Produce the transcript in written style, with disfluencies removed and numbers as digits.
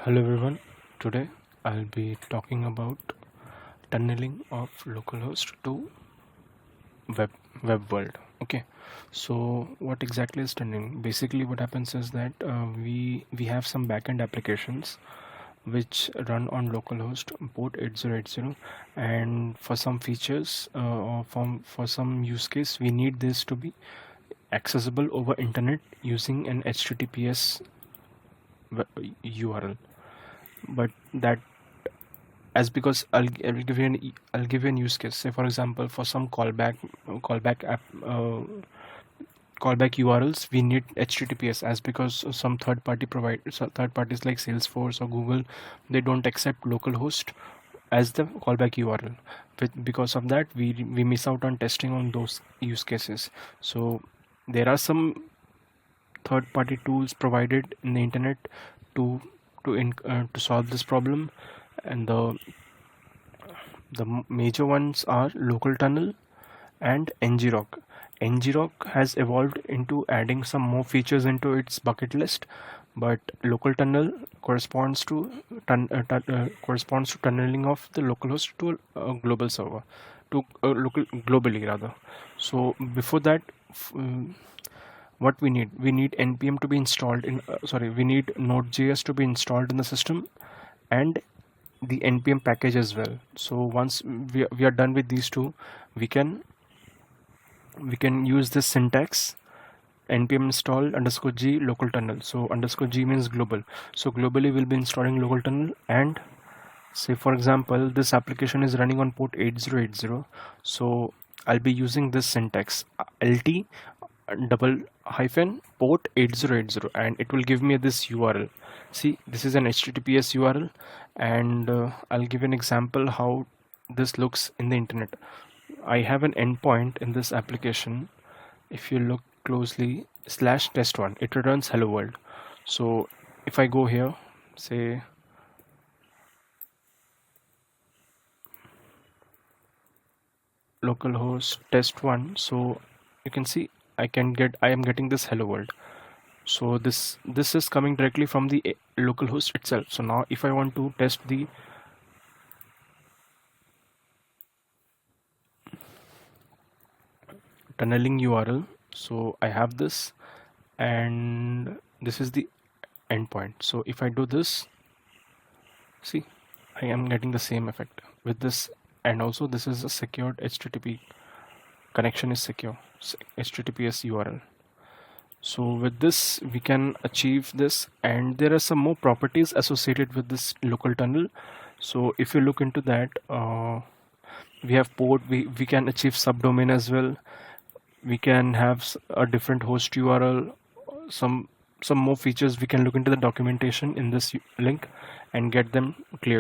Hello everyone. Today I'll be talking about tunneling of localhost to web world. Okay, so what exactly is tunneling? Basically, what happens is that we have some backend applications which run on localhost port 8080, and for some features or for some use case, we need this to be accessible over internet using an HTTPS URL. But that as because I'll give you I'll give you an use case. Say for example, for some callback app callback URLs, we need HTTPS, as because some third parties like Salesforce or Google, they don't accept localhost as the callback URL. Because of that, we miss out on testing on those use cases. So there are some third party tools provided in the internet to to solve this problem, and the major ones are Localtunnel and ngrok. Ngrok has evolved into adding some more features into its bucket list, but Localtunnel corresponds to tunneling of the localhost to a global server, to local globally rather. So before that, what we need npm to be installed in we need Node.js to be installed in the system, and the npm package as well. So once we are done with these two, we can use this syntax: npm install underscore g localtunnel. So underscore g means global. So globally we'll be installing localtunnel, and say for example this application is running on port 8080, so I'll be using this syntax lt double hyphen port 8080, and it will give me this URL. See, this is an HTTPS URL, and I'll give an example how this looks in the internet. I have an endpoint in this application. If you look closely, /test1, it returns hello world. So if I go here, say localhost test1, so you can see I am getting this hello world. So this is coming directly from the localhost itself. So now if I want to test the tunneling URL, so I have this, and this is the endpoint. So if I do this, see, I am getting the same effect with this, and also this is a secured HTTP connection, is secure HTTPS URL. So with this we can achieve this, and there are some more properties associated with this local tunnel. So if you look into that, we have port, we can achieve subdomain as well. We can have a different host URL, some more features. We can look into the documentation in this link and get them cleared.